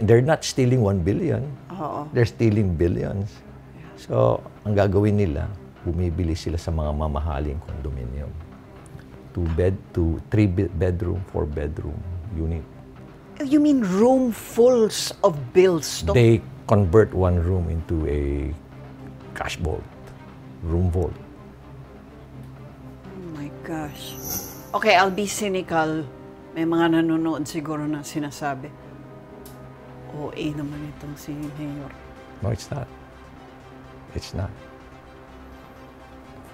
they're not stealing 1 billion. They're stealing billions. So, ang gagawin nila, bumibili sila sa mga mamahaling condominium. 3-bedroom, 4-bedroom unit. You mean room fulls of bills? They convert one room into a cash vault, room vault. Oh my gosh. Okay, I'll be cynical. May mga nanonood siguro na sinasabi, OA naman itong si Mayor. No, it's not. It's not.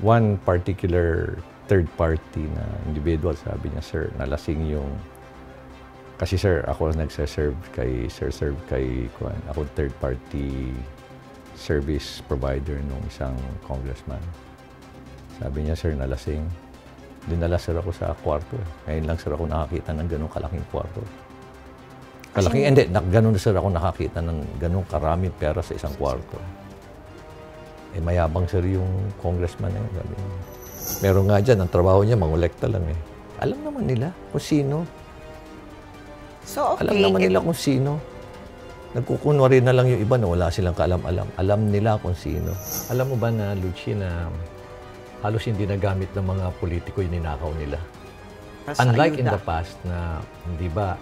One particular third party na individual, sabi niya, sir, nalasing yung... Kasi sir, ako nagsaserve kay Kuan. Ako third party service provider nung isang congressman. Sabi niya, sir, nalasing. Dinala sir ako sa kwarto. Ngayon lang sir ako nakakita ng ganong kalaking kwarto. Kalaking, hindi, ganun sir ako nakakita ng ganong karaming pera sa isang kwarto. Eh, mayabang sir yung congressman na yun. Sabi niya. Meron nga dyan, ang trabaho niya, mangolekta lang eh. Alam naman nila kung sino. So, okay. Alam naman nila kung sino. Nagkukunwari na lang yung iba na wala silang kaalam-alam. Alam nila kung sino. Alam mo ba na, Lucy, na halos hindi nagamit ng mga politiko yung ninakaw nila? Unlike in the past na, hindi ba,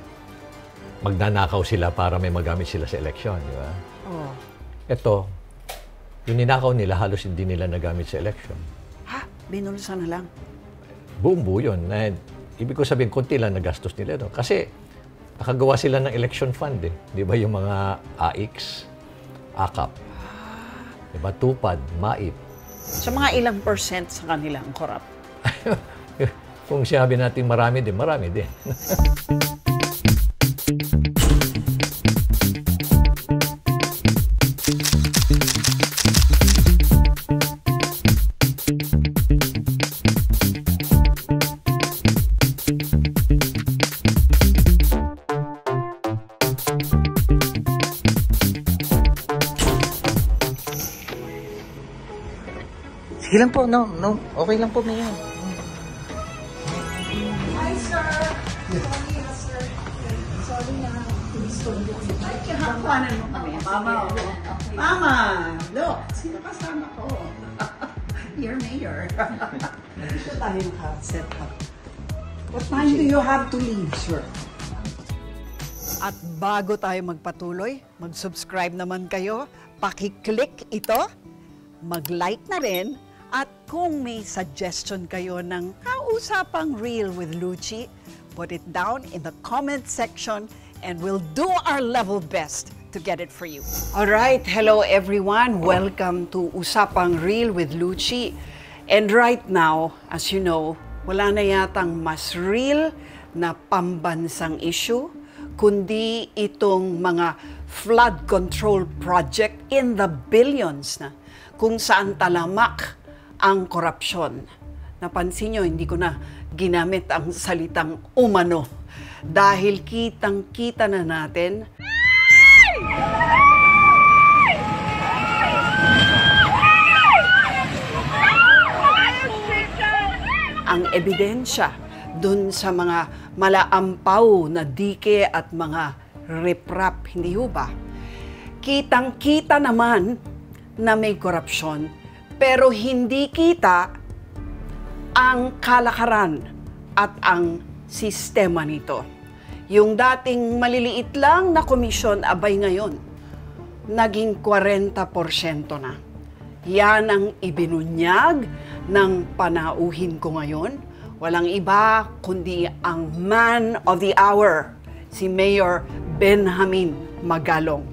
magnanakaw sila para may magamit sila sa eleksyon, di ba? Oh. Ito, yung ninakaw nila, halos hindi nila nagamit sa eleksyon. Ha? Binulsa na lang? Buong buo yun. Ibig ko sabihin, konti lang nagastos nila. No? Kasi, nakagawa sila ng election fund eh. Di ba yung mga AIX, AKAP, di ba? TUPAD, MAIP. So mga ilang percent sa kanila ang corrupt? Kung sabi natin marami din, marami din. Sige lang po, no, okay lang po, Mayor. Hi, sir. Sorry, sir. Sorry na. Ay, kakakuanan mo kami. Mama, Mama, look, sino kasama ko? Your mayor. Dito tayo naka-set up. What time do you have to leave, sir? At bago tayo magpatuloy, mag-subscribe naman kayo, paki-click ito, mag-like na rin, at kung may suggestion kayo ng kausapang Real with Lucy, put it down in the comment section and we'll do our level best to get it for you. Alright, hello everyone. Welcome to Usapang Real with Lucy. And right now, as you know, wala na yatang mas real na pambansang issue, kundi itong mga flood control project in the billions na, kung saan talamak ang korupsyon. Napansin nyo, hindi ko na ginamit ang salitang umano dahil kitang-kita na natin ang ebidensya dun sa mga malaampaw na dike at mga riprap, hindi ho ba? Kitang-kita naman na may korupsyon, pero hindi kita ang kalakaran at ang sistema nito. Yung dating maliliit lang na komisyon, abay ngayon, naging 40% na. Yan ang ibinunyag ng panauhin ko ngayon. Walang iba kundi ang man of the hour, si Mayor Benjamin Magalong.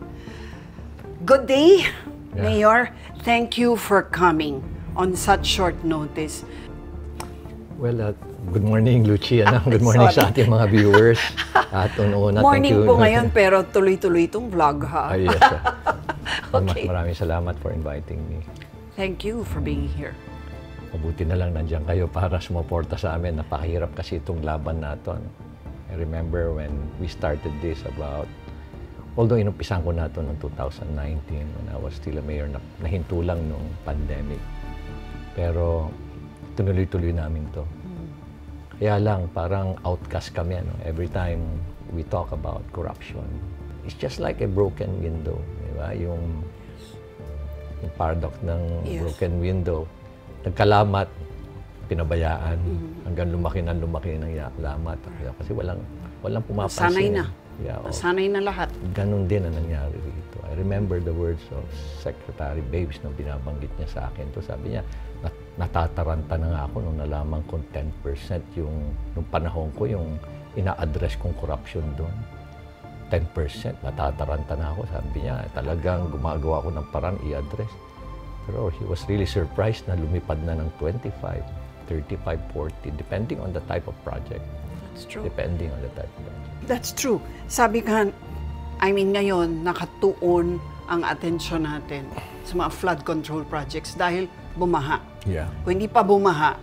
Good day, Mayor. Thank you for coming on such short notice. Well, good morning, Lucy. Good morning sa ating mga viewers. At una, morning thank you. Po ngayon, pero tuloy-tuloy itong vlog, ha? Yes, Okay. Maraming salamat for inviting me. Thank you for being here. Mabuti na lang nandiyan kayo para sumuporta sa amin. Napakahirap kasi itong laban natin. I remember when we started this although inumpisan ko na ito noong 2019 when I was still a mayor, nahinto lang nung pandemic. Pero tuloy-tuloy namin to. Kaya lang, parang outcast kami. Every time we talk about corruption, it's just like a broken window, di ba? Yung paradox ng broken window. Nagkalamat, pinabayaan, hanggang lumaki ng lamat. Kasi walang pumapansin. Sanay na. Yeah, Sanay na lahat. Ganun din ang nangyari dito. I remember the words of Secretary Babes na binabanggit niya sa akin. To sabi niya, natataranta na nga ako nung nalaman kong 10% nung panahon ko yung ina-address kong corruption doon. 10%, natataranta na ako. Sabi niya, talagang gumagawa ko ng parang i-address. Pero he was really surprised na lumipad na ng 25, 35, 40, depending on the type of project. That's true. Depending on the type of project. That's true. Sabi ka, ngayon, nakatuon ang atensyon natin sa mga flood control projects dahil bumaha. Yeah. Kung hindi pa bumaha,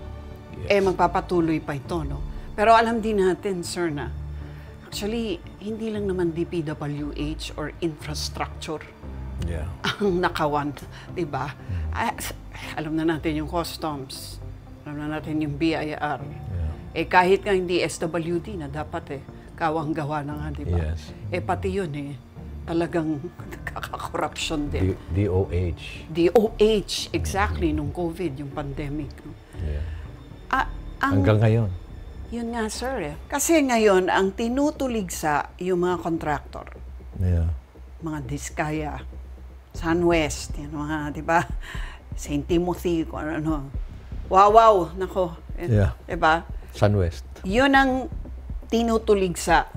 magpapatuloy pa ito, no? Pero alam din natin, sir, na actually, hindi lang naman DPWH or infrastructure ang nakawan, di ba? Alam na natin yung customs, alam na natin yung BIR. Kahit nga hindi SWD na dapat kawang-gawa na nga, di ba? Yes. Pati yun talagang kaka-corruption din. DOH. DOH, exactly, nung COVID, yung pandemic. No? Yeah. Hanggang ngayon. Yun nga, sir. Kasi ngayon, ang tinutuligsa yung mga contractor. Yeah. Mga Diskaya, SunWest, yan mga, di ba? St. Timothy, kung ano. Wow, nako. Yeah. Di ba? SunWest. Yun ang tinutuligsa.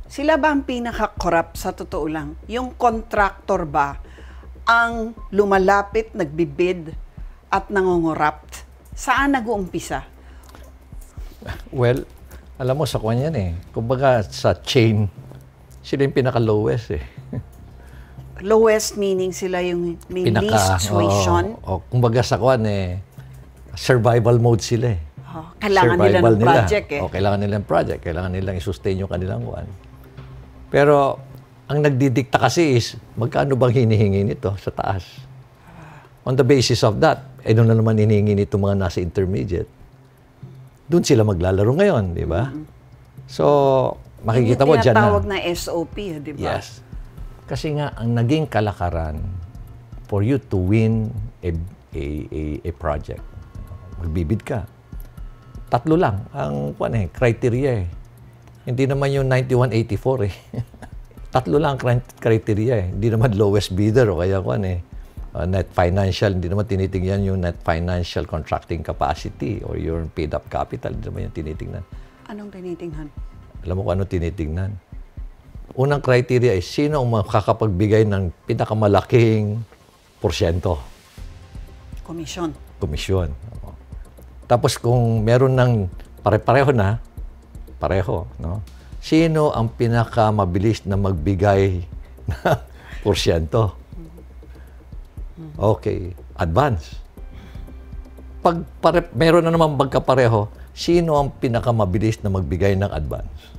Sila ba ang pinaka-corrupt sa totoo lang? Yung contractor ba ang lumalapit, nagbibid at nangungurupt? Saan nag-uumpisa? Well, alam mo, sa kwan yan Kumbaga, sa chain, sila yung pinaka-lowest Lowest meaning sila yung may least tuition? Kumbaga sa kwan survival mode sila Kailangan nila ng project kailangan nila ng project. Kailangan nilang i-sustain yung kanilang kwan. Pero, ang nagdidikta kasi is, magkano bang hinihingi nito sa taas? On the basis of that, doon na naman hinihingi nito mga nasa intermediate. Doon sila maglalaro ngayon, di ba? So, makikita mo dyan na. Yung tinatawag na SOP, di ba? Yes. Kasi nga, ang naging kalakaran for you to win a project, magbibid ka. 3 lang ang criteria Hindi naman yung 9184 3 lang ang criteria Hindi naman lowest bidder o kaya net financial, hindi naman tinitingnan yung net financial contracting capacity or your paid up capital, hindi naman yung tinitingnan. Anong tinitingnan? Alam mo kung anong tinitingnan? Unang criteria ay sino ang makakapagbigay ng pinakamalaking porsyento? Komisyon. Tapos kung meron ng pare-pareho na, no? Sino ang pinakamabilis na magbigay ng porsyento? Okay, advance. Pag meron na naman magkapareho, sino ang pinakamabilis na magbigay ng advance?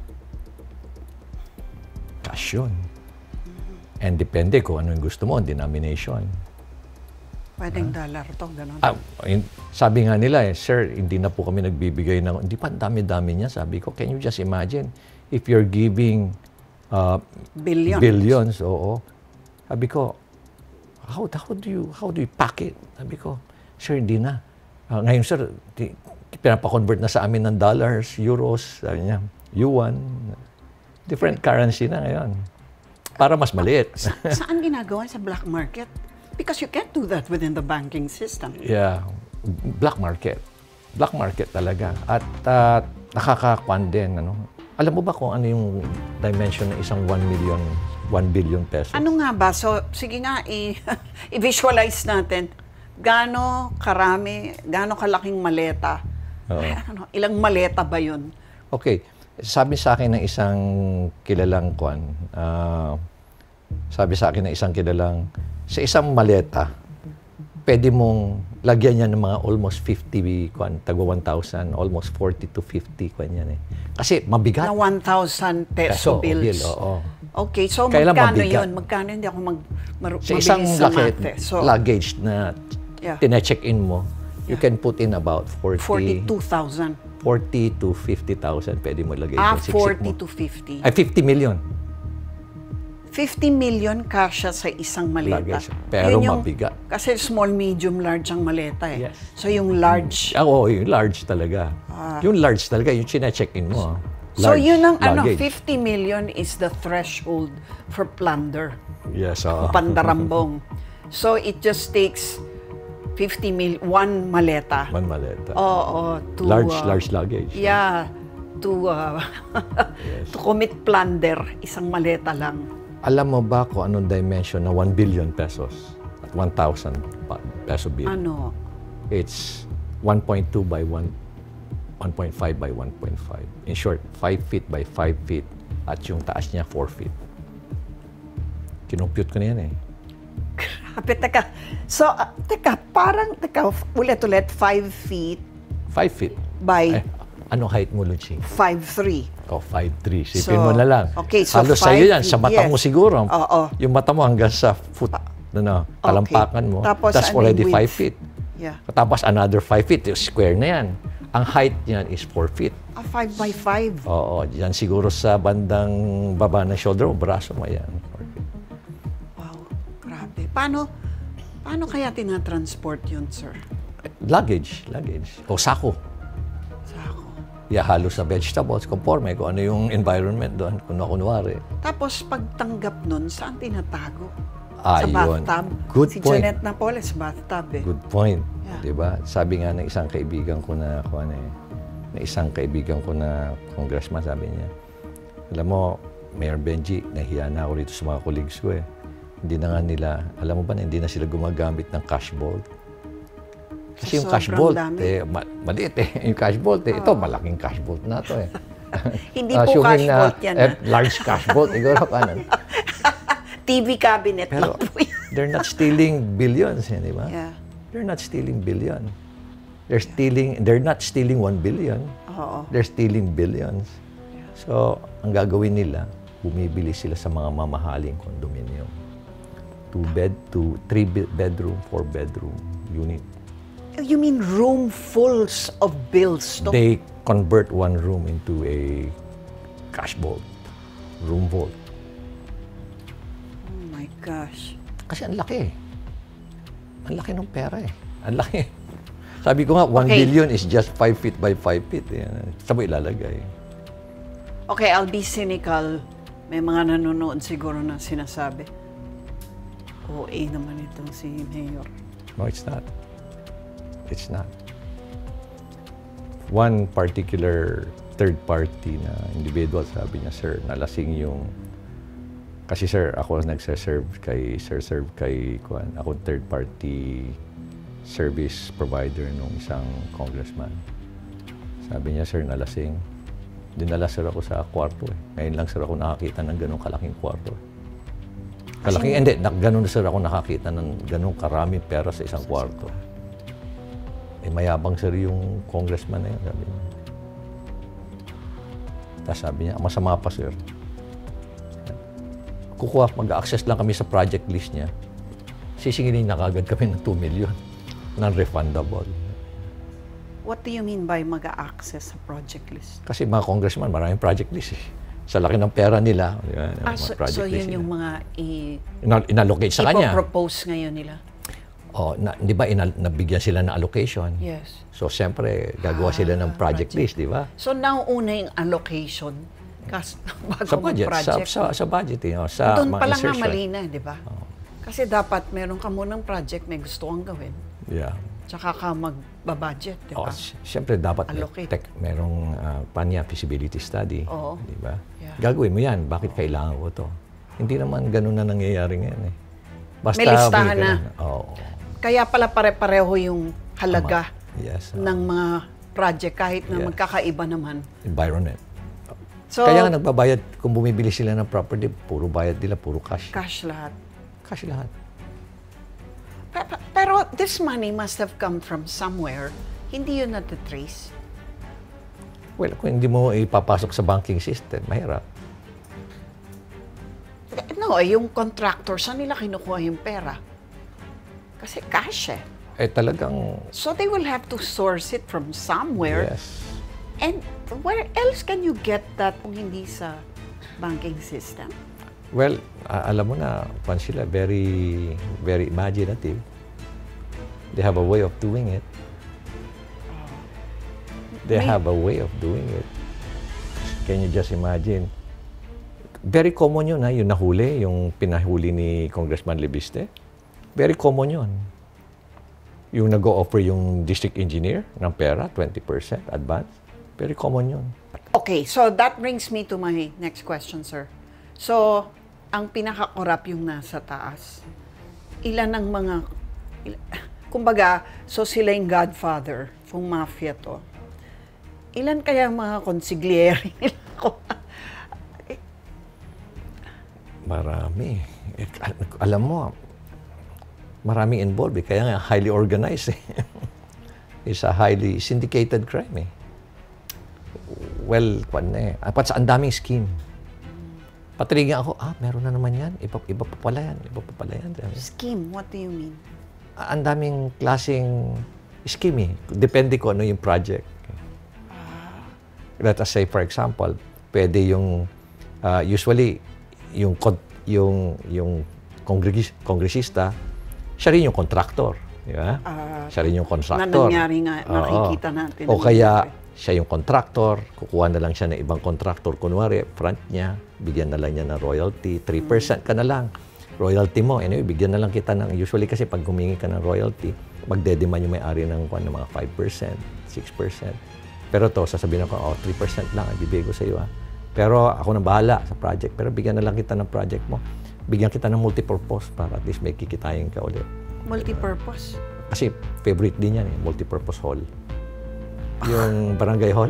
Cash yun. And depende kung ano yung gusto mo, denomination. Pwedeng dollar to, gano'n. Sabi nga nila sir, hindi na po kami nagbibigay ng, hindi pa dami-dami niya. Sabi ko, can you just imagine if you're giving billions, oo. Sabi ko, how do you pack it? Sabi ko, sir, hindi na. Ngayon, sir, pinapa-convert na sa amin ng dollars, euros, sabi niya, yuan. Different currency na ngayon. Para mas maliit. Saan ginagawa sa black market? Because you can't do that within the banking system. Yeah. Black market. Black market talaga. At nakakakuan din. Alam mo ba kung ano yung dimension ng isang 1 billion pesos? Ano nga ba? So, sige nga, i-visualize natin. Gaano karami, gaano kalaking maleta? Ilang maleta ba yun? Okay. Sabi sa akin ng isang kilalang sa isang maleta, pwede mong lagyan yan ng mga almost 50, tagwa 1,000, almost 40 to 50, yan Kasi mabigat. Na 1,000 peso bills. Oo. Okay, so kailan magkano mabigat? yun? Magkano hindi ako sa isang luggage na tine-check-in mo, you can put in about 42,000. 40 to 50,000 pwede mo lagay. 40 to 50. Ay, 50 million. 50 million kasya sa isang maleta. Luggage. Pero Yun yung- mabigat. Kasi small, medium, large ang maleta eh. Yes. So yung large. Oo, yung large talaga. Yung large talaga, yung chine-check-in mo. So Large yun ang luggage. 50 million is the threshold for plunder. Yes, O pandarambong. So it just takes 50 mil, one maleta. Man maleta. Oo, to large luggage. Yeah, to to commit plunder, isang maleta lang. Alam mo ba kung anong dimension na 1 billion pesos at 1,000 peso bill? Ano? It's 1.2 by 1.5 by 1.5. In short, 5 feet by 5 feet at yung taas niya 4 feet. Kinumpute ko na yan eh. Grabe, teka. So, ulit-ulit, 5 feet 5 feet. by Anong height mo, Luchi? 5'3". Oh, 5'3". Sipin So, mo na lang. okay, so Halos 5 sa'yo yan. Sa feet, mata yes. mo siguro. Oo. Yung mata mo hanggang sa foot, talampakan mo. Tapos That's ano already yung 5 width? feet. Yeah. Tapos another 5 feet. Yung square na yan. Ang height niyan is 4 feet. 5 by 5. Oo. Yan siguro sa bandang baba ng shoulder o braso mo yan. 4 feet. Wow, grabe. Paano kaya tinatransport yun, sir? Luggage. O sako. Sako. Yeah, halos sa vegetables, conforme kung ano yung environment doon, kung kunwari. Tapos pagtanggap nun, saan tinatago? Ah, Sa yun. bathtub? Good si point. Janet Napoles, bathtub eh. Good point. Yeah. Diba? Sabi nga ng isang kaibigan ko na, congressman, sabi niya, alam mo, Mayor Benji, nahiya na ako rito sa mga colleagues ko eh. Hindi na nga nila, alam mo ba na hindi na sila gumagamit ng cash vault? Kasi yung cash Sobrang vault, dami. maliit eh. Yung cash vault eh. Ito, malaking cash vault na to eh. Hindi po cash vault yan. Large cash vault, siguro kanan. TV cabinet Pero lang po yan. they're not stealing billions, eh, di ba? Yeah. They're not stealing billion. They're not stealing 1 billion. Oo. They're stealing billions. So, ang gagawin nila, bumibili sila sa mga mamahaling condominium. 3 bedroom, 4 bedroom unit. You mean room fulls of bills? No? They convert one room into a cash vault, room vault. Oh my gosh. Kasi ang laki. Ang laki ng pera eh. Ang laki. Sabi ko nga, 1 Okay. billion is just 5 feet by 5 feet. Saan mo ilalagay? Okay, I'll be cynical. May mga nanonood siguro na sinasabi, OA naman itong si Mayor. No, it's not. It's not. One particular third party na individual, sabi niya, sir, nalasing yung... Kasi sir, ako nagsaserve kay Kuan. Ako third party service provider nung isang congressman. Sabi niya, sir, nalasing. Dinala sir ako sa kwarto eh. Ngayon lang sir ako nakakita ng ganong kalaking kwarto. Ganun na sir ako nakakita ng ganong karaming pera sa isang kwarto. Eh, mayabang sir yung congressman na yun, sabi niya. Tapos sabi niya, masama pa sir. Mag-access lang kami sa project list niya. Sisingilin na kagad kami ng 2 million. Non-refundable. What do you mean by mag-a-access sa project list? Kasi mga congressman, maraming project list eh. Sa laki ng pera nila, yan, mga project So list yun yung nila. mga Inallocate sa kanya. ipopropose ngayon nila? Oh, di ba nabigyan sila ng allocation? Yes. So, siyempre, gagawa sila ng project list, di ba? So nauna yung allocation bago Sa budget, mag-project. sa budget, sa Doon mga pa lang nga insertion. mali na, di ba? Kasi dapat meron ka munang project may gusto kang gawin. Yeah. Tsaka ka magbabudget, di ba? Siyempre, dapat Allocate. merong feasibility study, Oo. di ba? Yeah. Gagawin mo yan. Bakit kailangan ko to? Hindi naman ganun na nangyayari ngayon eh. Basta May listahan na. Oo. Kaya pala pare-pareho yung halaga Yes. ng mga project kahit na Yes. magkakaiba naman. Environment. So, Kaya nga nagbabayad, kung bumibili sila ng property, puro bayad nila, puro cash. cash lahat. Cash lahat. Pero this money must have come from somewhere. Hindi yun natitrace. Well, kung hindi mo ipapasok sa banking system, mahirap. No, yung contractor, saan nila kinukuha yung pera? Kasi cash eh. Eh talagang, So they will have to source it from somewhere. yes. And where else can you get that kung hindi sa banking system? Well, alam mo na, kung sila, very, very imaginative. They have a way of doing it. They have a way of doing it. Can you just imagine? Very common yun, yung nahuli, yung pinahuli ni Congressman Lebiste. Very common yun. Yung nag-o-offer yung district engineer ng pera, 20% advance. Very common yun. Okay, so that brings me to my next question, sir. So, ang pinaka-corrupt yung nasa taas. Ilan ang mga... kumbaga, so sila yung godfather, kung mafia to. Ilan kaya mga consigliere nila? Marami. Alam mo, maraming involved. Kaya nga, highly organized. It's a highly syndicated crime. Well, ang daming scheme. Patrigyan ako, meron na naman yan. Iba pa pala yan. Scheme, what do you mean? Ang daming klaseng scheme. Depende ko ano yung project. Let us say, for example, pwede yung, usually, yung kongresista, siya rin yung contractor. Di ba? Siya rin yung contractor. Na nangyari nga, nakikita natin. O kaya, siya yung contractor, kukuha na lang siya ng ibang contractor. Kunwari, front niya, bigyan na lang niya ng royalty. 3% ka na lang. Royalty mo, anyway, bigyan na lang kita ng, usually kasi pag humingi ka ng royalty, magdedemand yung may-ari ng mga 5%, 6%. Pero to, sasabihin ako, 3% lang, ibibigay ko sa iyo. Pero ako na bahala sa project. Pero bigyan na lang kita ng project mo. Bigyan kita ng multipurpose para at least may kikitayin ka ulit. Multipurpose? Kasi favorite din yan multipurpose hall. Yung barangay hall,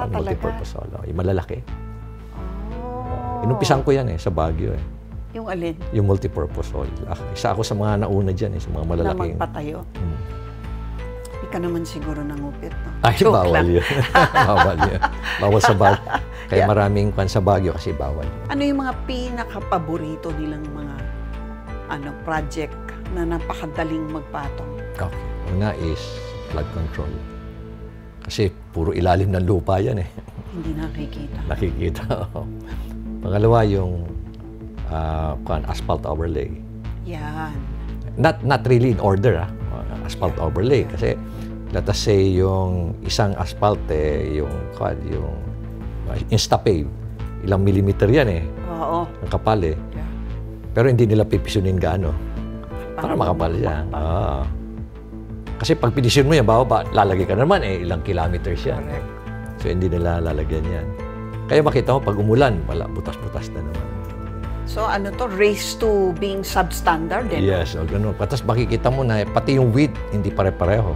multipurpose hall. Yung malalaki. Inumpisan ko yan sa Baguio. Yung alin? Yung multipurpose hall. Isa ako sa mga nauna dyan, sa mga malalaking. Na magpatayo? Hindi ka naman siguro nangupit, no? Ay, Joke bawal lang. yun. Bawal yun. Bawal sa Baguio. Kaya maraming kwan sa Baguio kasi bawal. Ano yung mga pinaka-paborito nilang mga project na napakadaling magpatong? Okay. Una is flood control. Kasi puro ilalim ng lupa yan Hindi nakikita. Nakikita. Pangalawa yung asphalt overlay. Yan. Not really in order, asphalt overlay. Kasi let us say yung isang asphalt yung Instapave, ilang millimeter yan Oo. ang kapal Yeah. Pero hindi nila pipisunin gaano para makapal siya. Kasi pag pinisyon mo yan, lalagay ka naman ilang kilometers yan. Correct. So hindi nila lalagyan yan. Kaya makita mo pag umulan, wala, butas-butas na naman. So race to being substandard? Yes, o gano'n. Tapos makikita mo na pati yung width, hindi pare-pareho.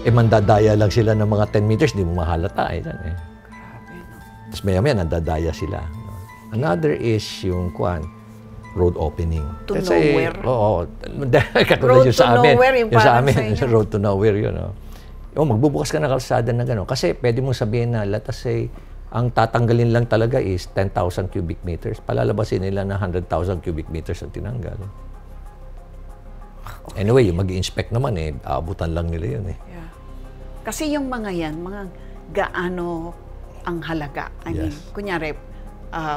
Mandadaya lang sila ng mga 10 meters, hindi mo mahalata. Grabe, no? Tapos maya-maya, nandadaya sila. Another is yung road opening. To nowhere? Oo. Road to nowhere, yung sa parang amin, sa inyo. road to nowhere yun. Magbubukas ka ng kalsada na gano'n. Kasi pwede mong sabihin na, let us say, ang tatanggalin lang talaga is 10,000 cubic meters. Palalabasin nila na 100,000 cubic meters ang tinanggal. Anyway, yung mag-i-inspect naman aabutan lang nila yun Yeah. Kasi yung mga yan, mga gaano ang halaga. I mean, kunyari,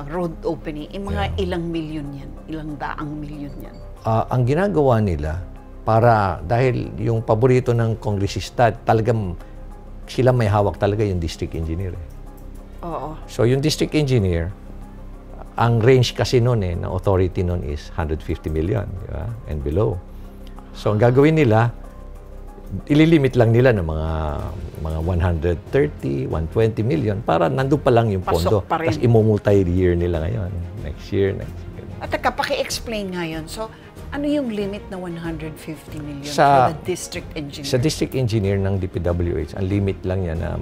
road opening, mga ilang milyon yan, ilang daang milyon yan. Ang ginagawa nila, dahil yung paborito ng kongresista, talagang sila may hawak talaga yung district engineer. Oo. So yung district engineer, ang range kasi noon ng authority noon is 150 million, di ba? And below. So ang gagawin nila, ililimit lang nila ng mga 130, 120 million para nandun pa lang yung pondo. Pasok pa rin. Tapos imumulti-year nila ngayon. Next year. At paki-explain ngayon. So, ano yung limit na 150 million Sa- for the district engineer? Sa district engineer ng DPWH, ang limit lang niya na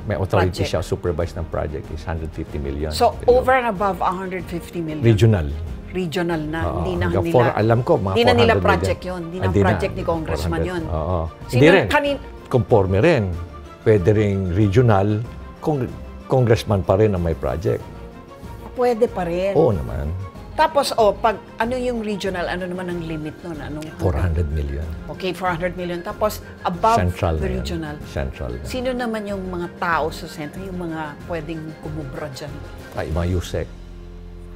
may authority Project. siya supervise ng project is 150 million. So, below. over and above 150 million? Regional. Regional na. Oo, Hindi na hanggang nila. alam ko, mga Hindi na nila 400 project million. yun. Hindi na Hindi project ni Congressman 400. yun. Oo. Sino Hindi rin. Conforme rin. Pwede rin regional. Congressman pa rin ang may project. Pwede pa rin. Oo naman. Tapos, pag ano yung regional, ano naman ang limit nun? Anong 400 million. Okay, 400 million. Tapos, above Central the na yan. regional. Central. na. Sino naman yung mga tao sa sentro, yung mga pwedeng kumubra dyan? Mga USEC.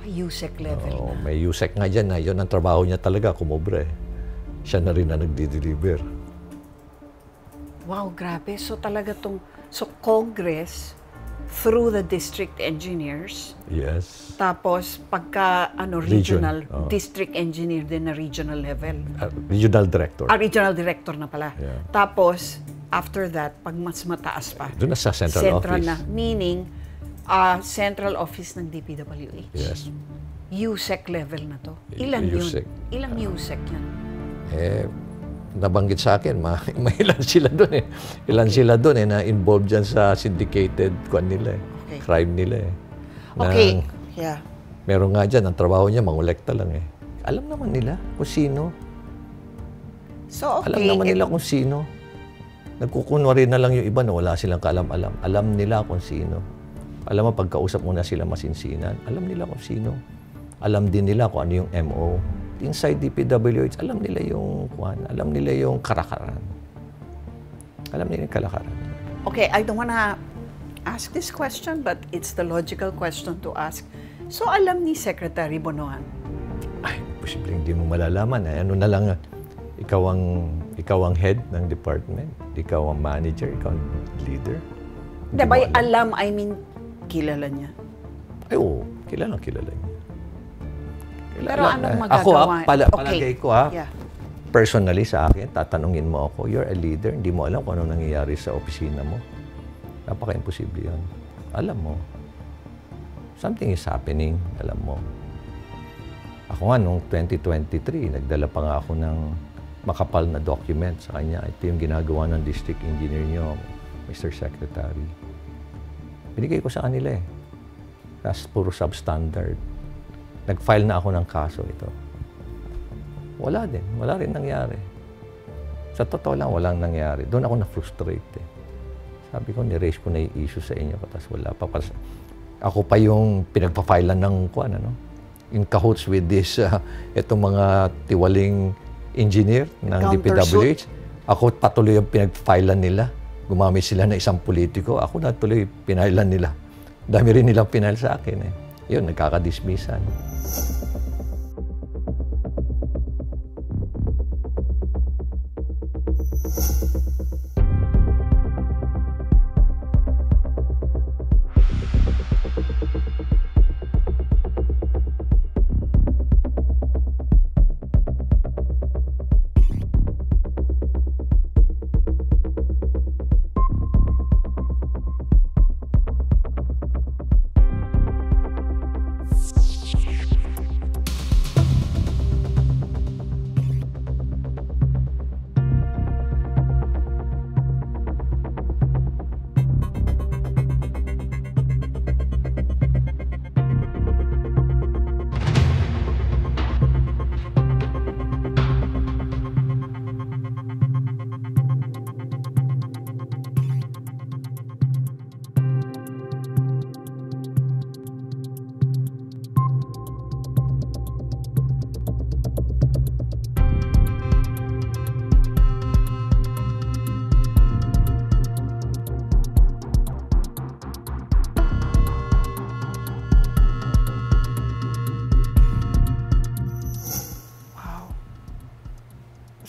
USEC level Oo, na. may USEC nga dyan na yun ang trabaho niya talaga, kumobra eh. Siya na rin na nagdi-deliver. Wow, grabe. So talaga Congress, through the district engineers, Yes. tapos pagka Region, regional, oo. district engineer din na regional level. Regional director. Regional director na pala. Yeah. Tapos, after that, pag mas mataas pa, Doon na sa central office. na. Meaning, central office ng DPWH. Yes. USEC level na to. Ilan USEC. yun? Ilang USEC yan? Nabanggit sa akin, may ilan sila doon eh. Ilan sila doon eh, na involved dyan sa syndicated nila eh. Okay. Crime nila eh. Okay. Yeah. Meron nga dyan, ang trabaho niya, mangolekta lang eh. Alam naman nila kung sino. So, okay. Alam naman nila kung sino. Nagkukunwari na lang yung iba na wala silang kaalam-alam. Alam nila kung sino. Alam mo, pagkausap mo na sila masinsinan, alam nila kung sino. Alam din nila kung ano yung MO. Inside DPWH, alam nila yung alam nila yung kalakaran. Alam nila yung kalakaran. Okay, I don't wanna ask this question, but it's the logical question to ask. So, alam ni Secretary Bonoan? Ay, posibleng hindi mo malalaman. Eh. Ano na lang, ikaw ang head ng department, ikaw ang manager, ikaw ang leader. Hindi, by alam, I mean, kilala niya. Ay, oo, kilala niya. Pero anong Ako, magagawa? palagay ko Yeah. personally sa akin, tatanungin mo ako, you're a leader, hindi mo alam kung anong nangyayari sa opisina mo. Napaka-imposible yun. Alam mo. Something is happening, alam mo. Ako nga, noong 2023, nagdala pa nga ako ng makapal na document sa kanya. Ito yung ginagawa ng district engineer niyo, Mr. Secretary. Binigay ko sa kanila eh. Tapos puro substandard. Nag-file na ako ng kaso ito. Wala din. Wala rin nangyari. Sa totoo lang, walang nangyari. Doon ako na-frustrate eh. Sabi ko, ni-raise ko na yung issue sa inyo. Tapos wala pa. Ako pa yung pinagpa-filean ng in cahoots with this, itong mga tiwaling engineer ng DPWH. Ako patuloy yung pinag-filean nila. Gumamit sila na isang politiko. Ako na tuloy pinailan nila. Dami rin nilang pinail sa akin eh. Yun, nagkakadismissan.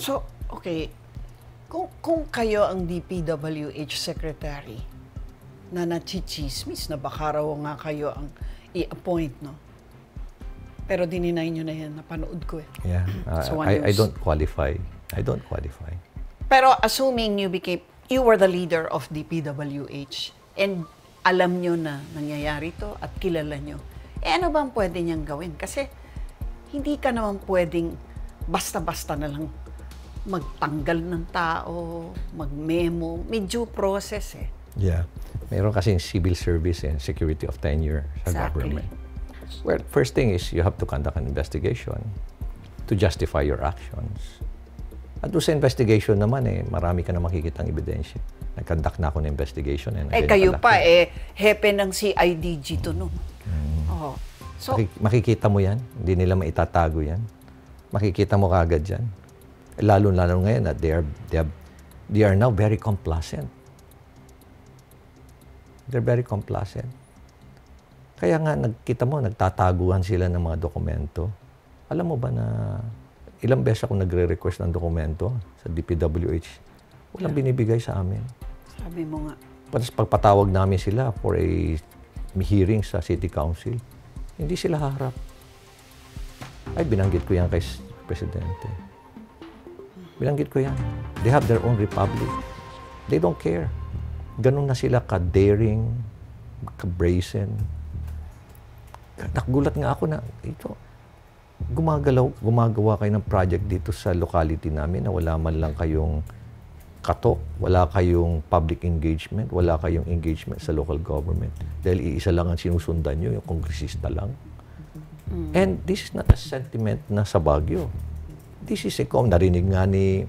So, okay, kung kayo ang DPWH Secretary na nachichismis na baka raw nga kayo ang i-appoint, no? Pero dininay nyo na yan, napanood ko eh. Yeah, So, I don't qualify. I don't qualify. Pero assuming you were the leader of DPWH and alam nyo na nangyayari to at kilala nyo, ano bang pwede niyang gawin? Kasi hindi ka naman pwedeng basta-basta na lang magtanggal ng tao, mag-memo, may due process eh. Yeah. Meron kasing civil service and security of tenure sa government. Well, first thing is you have to conduct an investigation to justify your actions. At doon sa investigation naman marami ka na makikitang ebidensya. Nag-conduct na ako ng investigation. Kayo pa hepe ng CIDG to no. Oh. So, makikita mo yan. Hindi nila maitatago yan. Makikita mo kaagad yan. Lalo-lalo ngayon na they are now very complacent. They're very complacent. Kaya nga, kita mo, nagtataguan sila ng mga dokumento. Alam mo ba na ilang beses ako nagre-request ng dokumento sa DPWH? Walang binibigay sa amin. Sabi mo nga. Tapos pagpatawag namin sila for a hearing sa City Council, hindi sila harap. Ay, binanggit ko yan kay Presidente. Binanggit ko yan. They have their own republic. They don't care. Ganun na sila ka-daring, ka-brazen. Nagulat nga ako na, ito, gumagawa kayo ng project dito sa locality namin na wala man lang kayong katok, wala kayong public engagement, wala kayong engagement sa local government. Dahil iisa lang ang sinusundan nyo, yung kongresista lang. And this is not a sentiment na sa Baguio. This is narinig nga ni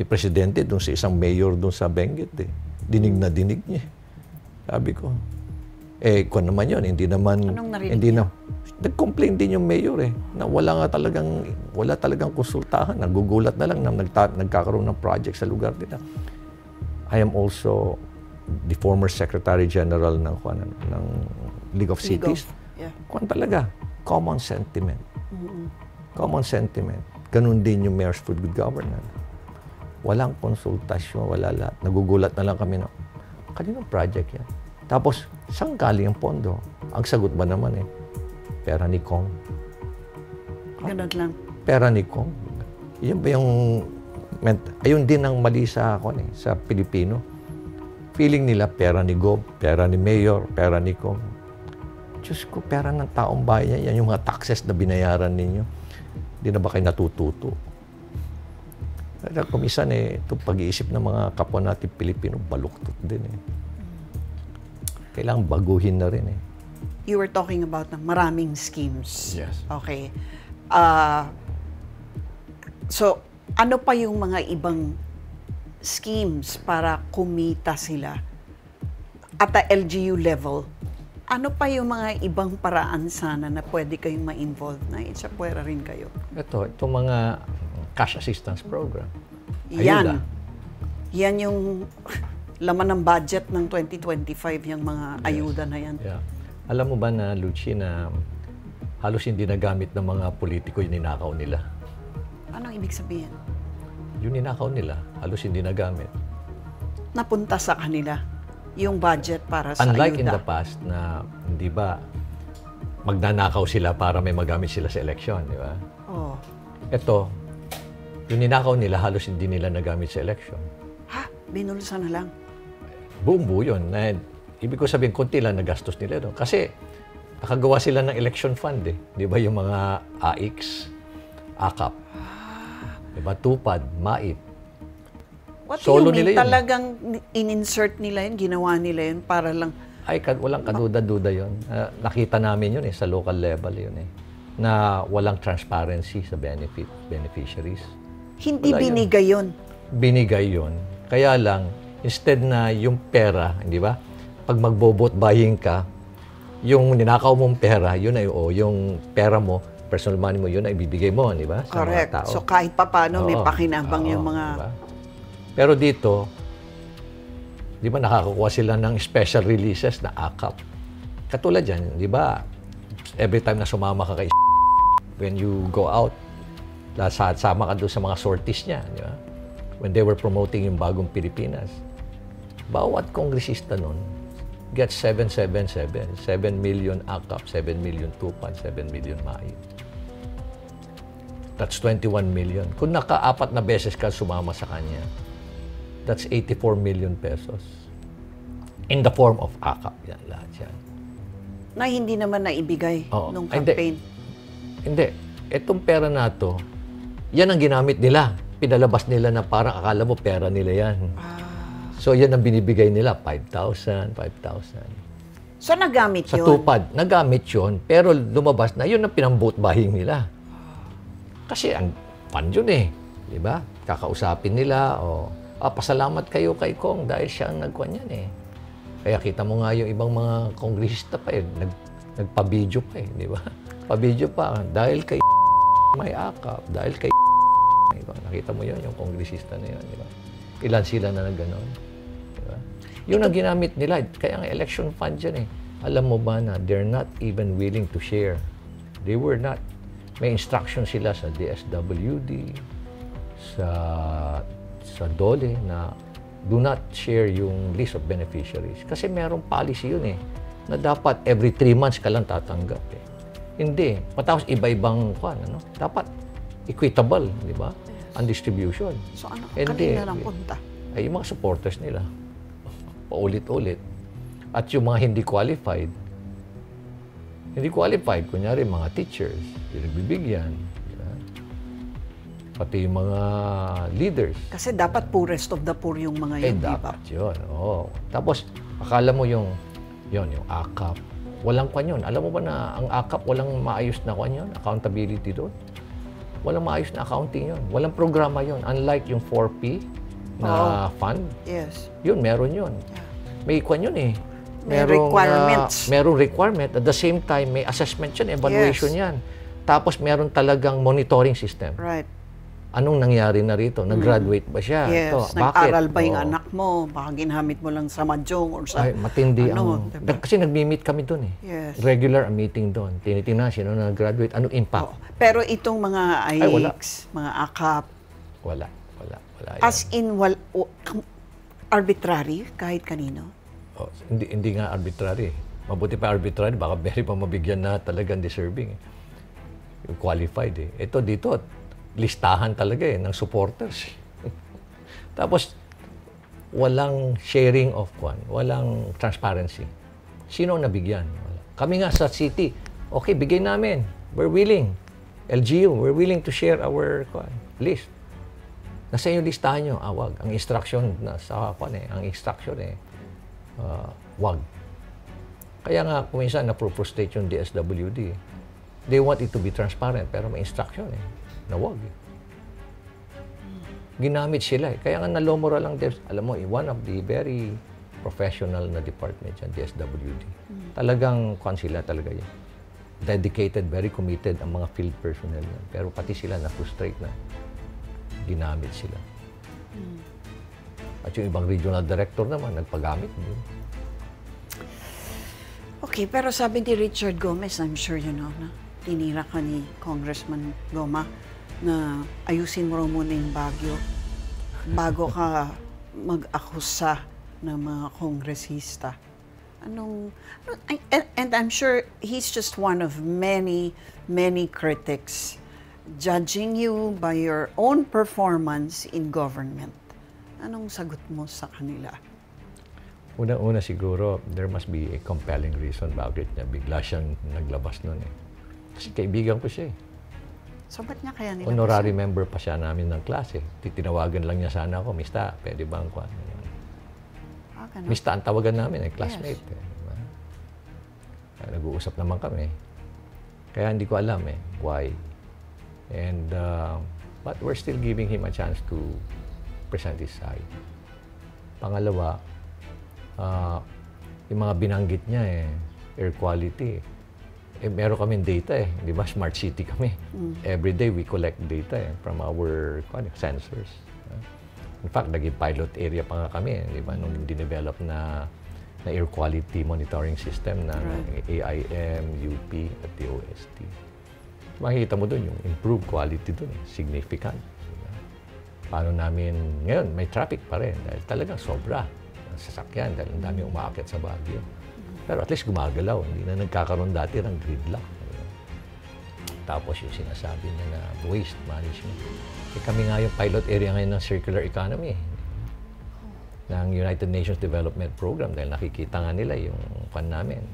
Presidente dun sa isang mayor dun sa Benguet eh. Dinig na dinig niya. Sabi ko, kung naman yun, hindi naman... Anong narinig niya? Nag-complain din yung mayor eh, na wala talagang konsultahan. Nagugulat na lang na nagkakaroon ng project sa lugar nila. I am also the former Secretary General ng League of Cities. Kung talaga, common sentiment. Common sentiment. Ganun din yung Mayor's Food Good Governance. Walang konsultasyon, wala lahat. Nagugulat na lang kami na, kaninong project yan? Tapos, saan galing ang pondo? Ang sagot ba naman pera ni Kong. Ganun lang. Pera ni Kong. Yun ba yung... Ayun din ang mali sa Pilipino. Feeling nila, pera ni Gob, pera ni Mayor, pera ni Kong. Diyos ko, pera ng taong bayan yan. Yung mga taxes na binayaran ninyo. Hindi na ba kayo natututo? Kumisan ito pag-iisip ng mga kapwa natin Pilipino, baluktot din Kailangan baguhin na rin You were talking about ng maraming schemes. Yes. Okay. So, ano pa yung mga ibang schemes para kumita sila at the LGU level? Ano pa yung mga ibang paraan sana na pwede kayong ma-involve na pwera rin kayo? Itong mga cash assistance program. Yan. Yan yung laman ng budget ng 2025, yung mga ayuda na yan. Yeah. Alam mo ba na, Lucy, na halos hindi nagamit ng mga politiko yung ninakaw nila? Anong ibig sabihin? Yung ninakaw nila, halos hindi nagamit. Napunta sa kanila yung budget para sa Unlike ayuda. in the past na, hindi ba, magnanakaw sila para may magamit sila sa eleksyon, di ba? Oh. Ito, yung ninakaw nila, halos hindi nila nagamit sa eleksyon. Ha? Binulsa na lang? Buong buo yun. Ibig ko sabihin, konti lang nagastos nila doon. Kasi, nakagawa sila ng election fund Di ba yung mga AIX, AKAP, di ba? Tupad, MAIT. What Solo do you mean? nila yun. Talagang in-insert nila yun, ginawa nila yun para lang... Walang kaduda-duda yun. Nakita namin yun sa local level yun na walang transparency sa beneficiaries. Hindi binigay yun. Binigay yun. Kaya lang, instead na yung pera, di ba? Pag magbo-vote buying ka, yung ninakaw mong pera, yun ay, yung pera mo, personal money mo, yun ay bibigay mo, di ba? Sa Correct. mga tao. So kahit pa paano, may pakinabang yung mga... Diba? Pero dito, di ba nakakakuha sila ng special releases na AKAP. Katulad yan, di ba? Every time na sumama ka kay when you go out, sama ka doon sa mga sorties niya, di ba? When they were promoting yung bagong Pilipinas. Bawat kongresista nun gets 777, 7 million AKAP, 7 million Tupad, 7 million MAIT. That's 21 million. Kung naka-4 na beses ka sumama sa kanya, that's 84 million pesos. In the form of AKAP, yan, lahat yan. Na hindi naman naibigay nung campaign. Hindi. Itong pera na to, yan ang ginamit nila. Pinalabas nila na parang akala mo pera nila yan. So, yan ang binibigay nila, 5,000, 5,000. So, nagamit Sa yun? Tupad, nagamit yun, pero lumabas na, yun ang pinang-vote buying nila. Kasi ang fun yun di ba? Kakausapin nila, pasalamat kayo kay Kong dahil siya ang nagkuhan yan Kaya kita mo nga yung ibang mga kongresista pa nagpa-video pa di ba? Pa-video pa, dahil kay may AKAP, dahil kay nakita mo yun, yung kongresista na yun, di ba? Ilan sila na nagganon, di ba? Yun ang ginamit nila, kaya nga election fund yan Alam mo ba na they're not even willing to share. They were not. May instruction sila sa DSWD, sa DOLE na do not share yung list of beneficiaries. Kasi merong policy yun na dapat every 3 months ka lang tatanggap Hindi. Matapos iba-ibang dapat equitable, di ba? Ang distribution. So ano, kanina lang punta? Ay, yung mga supporters nila. Paulit-ulit. At yung mga hindi qualified, kunyari mga teachers, pinagbibigyan. Pati yung mga leaders. Kasi dapat poorest of the poor yung mga yun, di ba? Dapat yun. Oo. Tapos, akala mo yung AKAP. Walang kwan yun. Alam mo ba na ang AKAP, walang maayos na kwan yun? Accountability doon? Walang maayos na accounting yun. Walang programa yun. Unlike yung 4P na fund. Yes. Yun, meron yun. Yeah. May kwan yun May requirements. Merong requirement. At the same time, may assessment yun, evaluation yan. Tapos, meron talagang monitoring system. Right. Anong nangyari na rito? Nag-graduate ba siya? Yes. Bakit? Nag-aral ba yung anak mo? Baka ginamit mo lang sa mahjong or sa... Ay, matindi diba? Kasi nag-meet kami doon Yes. Regular ang meeting doon. Tinitingnan sino na nag-graduate. Anong impact? Pero itong mga IX, mga AKAP... Wala. As in, arbitrary kahit kanino? Hindi nga arbitrary. Mabuti pa arbitrary, baka very pa mabigyan na talagang deserving. Yung qualified Ito dito, listahan talaga ng supporters. Tapos, walang sharing of walang transparency. Sino ang nabigyan? Kami nga sa city, okay, bigay namin. We're willing. LGU, we're willing to share our list. Nasa yung listahan nyo, wag. Ang instruction sa ang instruction wag. Kaya nga, kuminsan na-frustrate yung DSWD. They want it to be transparent, pero may instruction na wag. Ginamit sila Kaya nga nalomora lang alam mo, one of the very professional na department yan, DSWD. Talagang sila talaga yan. Dedicated, very committed ang mga field personnel yan. Pero pati sila na-frustrate na ginamit sila. At yung ibang regional director naman, nagpagamit din. Okay, pero sabi ni Richard Gomez, I'm sure you know na tinira ka ni Congressman Goma na ayusin mo muna yung Baguio bago ka mag-akusa ng mga kongresista. And I'm sure he's just one of many critics judging you by your own performance in government. Anong sagot mo sa kanila? Una siguro, there must be a compelling reason bakit niya bigla siyang naglabas nun Kasi kaibigan ko siya So, ba't niya kaya nila? Honorary member pa siya namin ng klase. Titinawagan lang niya sana ako, Mista, pwede ba ang Mista ang tawagan namin, classmate. Yes. Diba? Nag-uusap naman kami. Kaya hindi ko alam why. And, but we're still giving him a chance to present his side. Pangalawa, yung mga binanggit niya air quality. Meron kaming data di ba? Smart city kami. Every day we collect data from our sensors. In fact, naging pilot area pa nga kami, di ba? Nung dinevelop na air quality monitoring system ng AIM, UP, at DOST. Makikita mo doon yung improved quality doon, significant. Diba? Paano namin, ngayon, may traffic pa rin dahil talagang sobra ang sasakyan dahil ang dami umaakit sa Baguio. Pero at least gumagalaw, hindi na nagkakaroon dati ng gridlock. Tapos yung sinasabi niya na waste management. Kami nga yung pilot area ngayon ng circular economy ng United Nations Development Program dahil nakikita nga nila yung namin,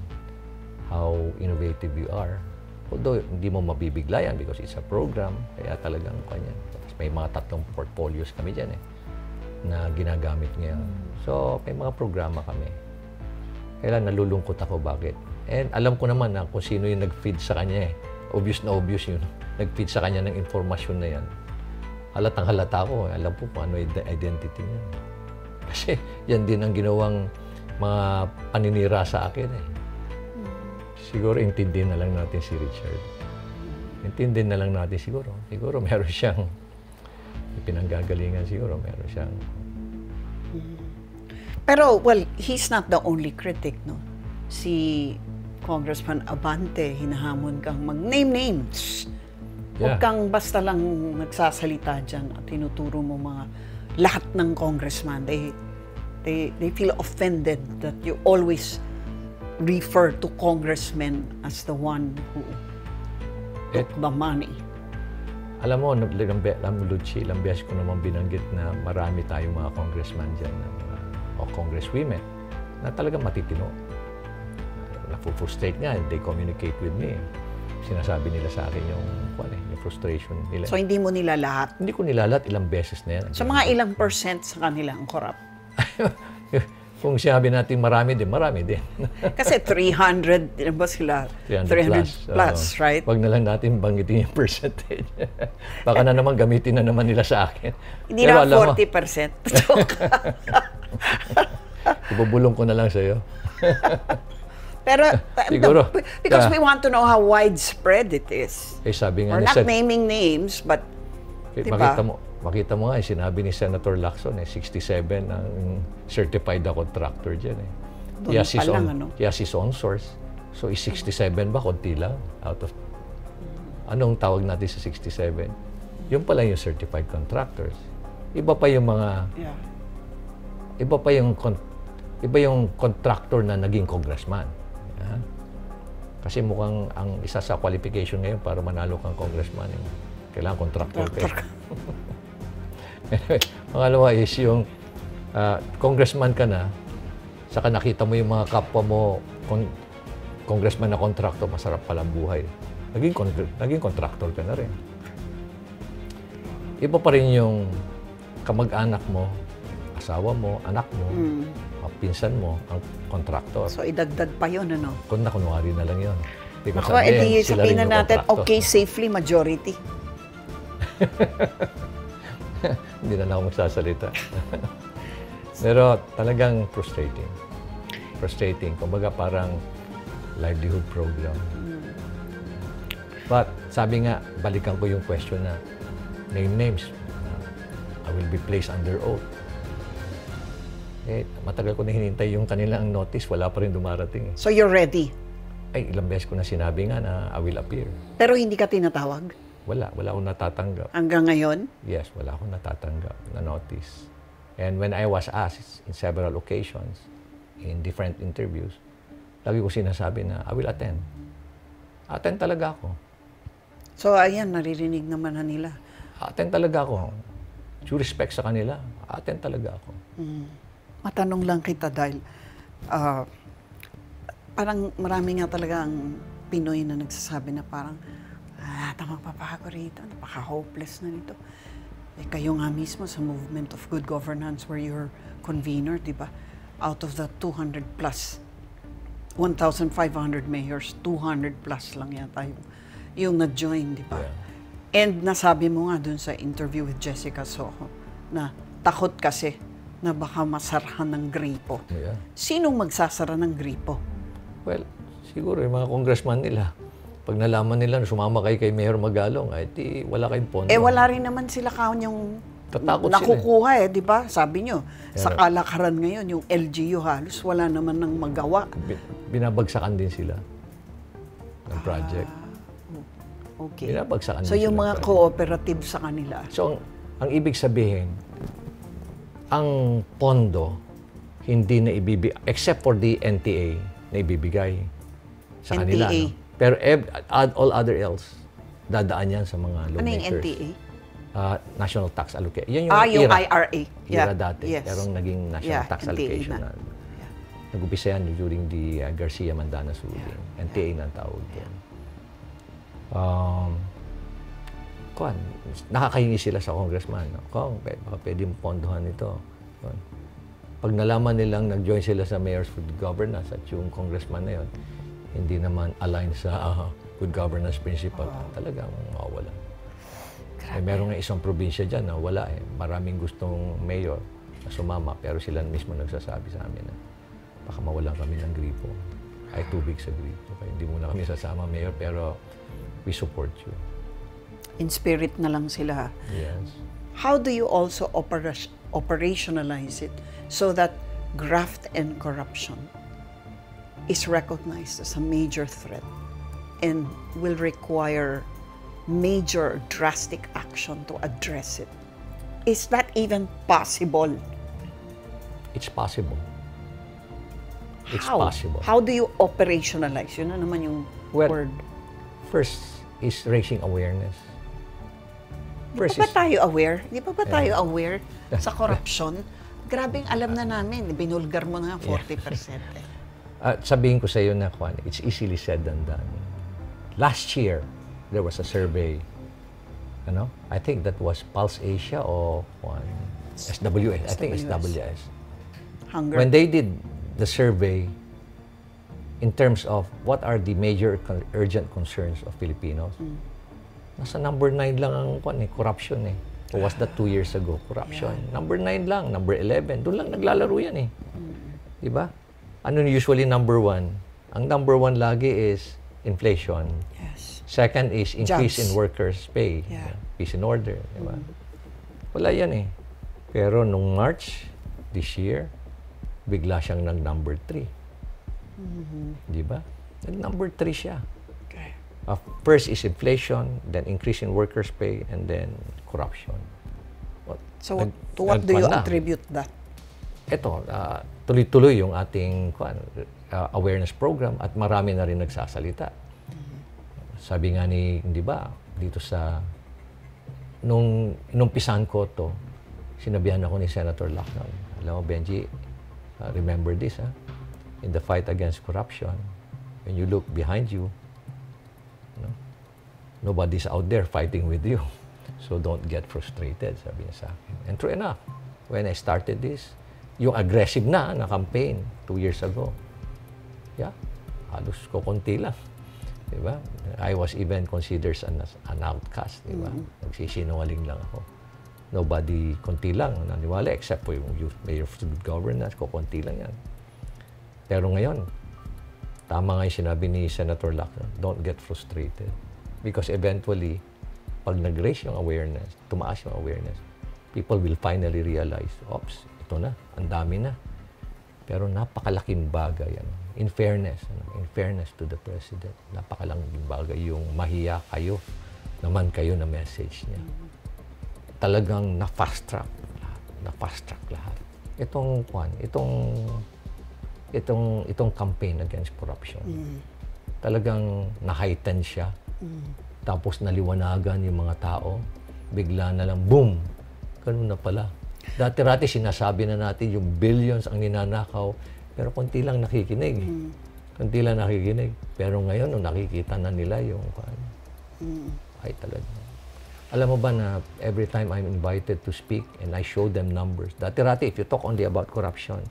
how innovative you are. Although hindi mo mabibigla yan because it's a program, kaya talagang may mga 3 portfolios kami dyan na ginagamit ngayon. So, may mga programa kami. Kaya nalulungkot ako bakit. And alam ko naman na kung sino yung nag-feed sa kanya Obvious na obvious yun. Nag-feed sa kanya ng informasyon na yan. Halatang halata ko. Alam po kung ano yung identity niya. Kasi yan din ang ginawang mga paninira sa akin Siguro intindihin na lang natin si Richard. Intindihin na lang natin siguro. Siguro meron siyang pinanggagalingan siguro. Meron siyang... Pero, well, he's not the only critic, no? si Congressman Abante, hinahamon kang mag-name names. Huwag Yeah. kang basta lang nagsasalita dyan at tinuturo mo mga lahat ng congressman. They feel offended that you always refer to congressmen as the one who took the money. Alam mo, Luchi, ilang beses ko naman binanggit na marami tayong mga congressman dyan o congresswomen na talagang matitino. Nafu-frustrate nga, they communicate with me. Sinasabi nila sa akin yung frustration nila. So hindi mo nila lahat. Hindi ko nilalat, ilang beses na yan. So mga ilang percent sa kanila ang corrupt? Kung sinabi natin marami din. Kasi 300, di ba sila? 300 plus, right? Wag na lang natin banggitin yung percentage. Baka na naman gamitin na naman nila sa akin. Hindi Pero na alam mo, 40%. ibubulong ko na lang sa'yo. Pero, Siguro, because we want to know how widespread it is. Eh, sabi nga We're ni not naming names, but, diba? Makita mo nga, sinabi ni Senator Lacson, 67 ang certified na contractor dyan. Doon pa lang, ano? He has his own source. So, is 67 ba? Konti lang. Out of... Anong tawag natin sa 67? Yung pala yung certified contractors. Iba pa yung mga... Yeah. Iba yung contractor na naging congressman. Yeah? Kasi mukhang ang isa sa qualification ngayon para manalo kang congressman, kailangan contractor ka. Pangalawa is yung congressman ka na, saka nakita mo yung mga kapwa mo, congressman na contractor, masarap palang buhay. Naging contractor ka na rin. Iba pa rin yung kamag-anak mo, asawa mo, anak mo, pinsan mo, ang contractor. So, idagdag pa yun, ano? Kunwari na lang yun. Ako, edi sabihin na natin, okay, safely, majority. Hindi na ako magsasalita. Pero talagang frustrating. Frustrating. Kumbaga parang livelihood program. But sabi nga, balikan ko yung question na name names. I will be placed under oath. Matagal ko na hinintay yung kanilang notice. Wala pa rin dumarating. So you're ready? Ay, ilang beses ko na sinabi nga na I will appear. Pero hindi ka tinatawag? Wala akong natatanggap. Hanggang ngayon? Yes, wala akong natatanggap na notice. And when I was asked in several occasions, in different interviews, lagi ko sinasabi na I will attend. Attend talaga ako. So ayan, naririnig naman na nila. Attend talaga ako. Due respect sa kanila, attend talaga ako. Matanong lang kita dahil parang marami nga talaga ang Pinoy na nagsasabi na parang tamang papago rito, napaka-hopeless na nito. Kayo nga mismo sa movement of good governance where you're convener, di ba? Out of the 200 plus, 1,500 mayors, 200 plus lang yata yung nag-join, di ba? Yeah. And nasabi mo nga dun sa interview with Jessica Soho na takot kasi na baka masarahan ng gripo. Yeah. Sinong magsasara ng gripo? Well, siguro yung mga congressman nila. Pag nalaman nila na sumama kay Mayor Magalong, ay di wala kayong pondo. Wala rin naman sila yung tatakot nakukuha di ba? Sabi nyo, sa kalakaran ngayon, yung LGU halos wala naman ng magawa. Binabagsakan din sila ng project. Okay. Binabagsakan so din yung sila mga cooperative sa kanila. So, ang ibig sabihin, ang pondo, hindi na ibibigay, except for the NTA, na ibibigay sa kanila. NTA? No? Pero all other else, dadaan yan sa mga lawmakers. Ano yung NTA? National Tax Allocation. Yan yung yung IRA. IRA dati. Yes. Pero naging National Tax NTA Allocation na. Nag-upisa yan during the Garcia Mandanas ruling. NTA na ang tawag doon. Nakakahingi sila sa congressman. Kung baka pwede mo pondohan ito. Pag nalaman nilang nag-join sila sa Mayors for Good Governance at yung congressman na yun, hindi naman align sa good governance principle, talagang mawawala. Meron nga isang probinsya dyan na wala Maraming gustong mayor na sumama, pero sila mismo nagsasabi sa amin na baka mawalan kami ng gripo. Ay tubig sa gripo. Kaya hindi muna kami sasama, mayor, pero we support you. In spirit na lang sila. Yes. How do you also operationalize it so that graft and corruption is recognized as a major threat and will require major drastic action to address it. Is that even possible? It's possible. It's How? possible. How do you operationalize? Yun na naman yung Well, word. First is raising awareness. Di pa ba tayo aware? Di pa ba tayo aware sa corruption? Grabing alam na namin. Binulgar mo na nga 40%. Sabihin ko sa iyo na, Juan, it's easily said than done. Last year, there was a survey. I think that was Pulse Asia or SWS. I think SWS. Hunger. When they did the survey in terms of what are the major urgent concerns of Filipinos, nasa number 9 lang ang corruption eh. Or was that 2 years ago? Corruption. Yeah. Number 9 lang, number 11. Doon lang naglalaro yan eh. Diba? Ano usually number 1? Ang number 1 lagi is inflation. Yes. Second is increase Jobs. in workers' pay. Yeah. Peace and order. Diba? Wala yan eh. Pero nung March this year, bigla siyang nag-number 3. Diba? Nag-number 3 siya. Okay. First is inflation, then increase in workers' pay, and then corruption. So, to what do you attribute that? Ito, tuloy-tuloy yung ating awareness program at marami na rin nagsasalita. Sabi nga di ba, dito sa, nung inumpisan ko to, sinabihan ako ni Senator Lacson, alam mo, Benji, remember this, in the fight against corruption, when you look behind you, nobody's out there fighting with you. So don't get frustrated, sabi niya sa akin. And true enough, when I started this, yung aggressive na campaign 2 years ago, halos konti lang. Diba? I was even considered an outcast. Diba? Nagsisinungaling lang ako. Nobody, konti lang, naniwala, except for yung youth mayor of good governance, konti lang yan. Pero ngayon, tama nga yung sinabi ni Senator Lacson, don't get frustrated. Because eventually, pag nag-raise yung awareness, tumaas yung awareness, people will finally realize, oops, ito na, ang dami na. Pero napakalaking bagay. In fairness to the President, napakalaking bagay yung mahiya kayo, naman kayo na message niya. Talagang na-fast track lahat. Itong campaign against corruption, talagang na-heighten siya. Tapos naliwanagan yung mga tao, bigla na lang, boom! Ganun na pala. Dati-rati sinasabi na natin yung billions ang ninanakaw, pero konti lang nakikinig. Konti lang nakikinig. Pero ngayon, nung nakikita na nila yung ay talaga. Alam mo ba na every time I'm invited to speak and I show them numbers, dati-rati, if you talk only about corruption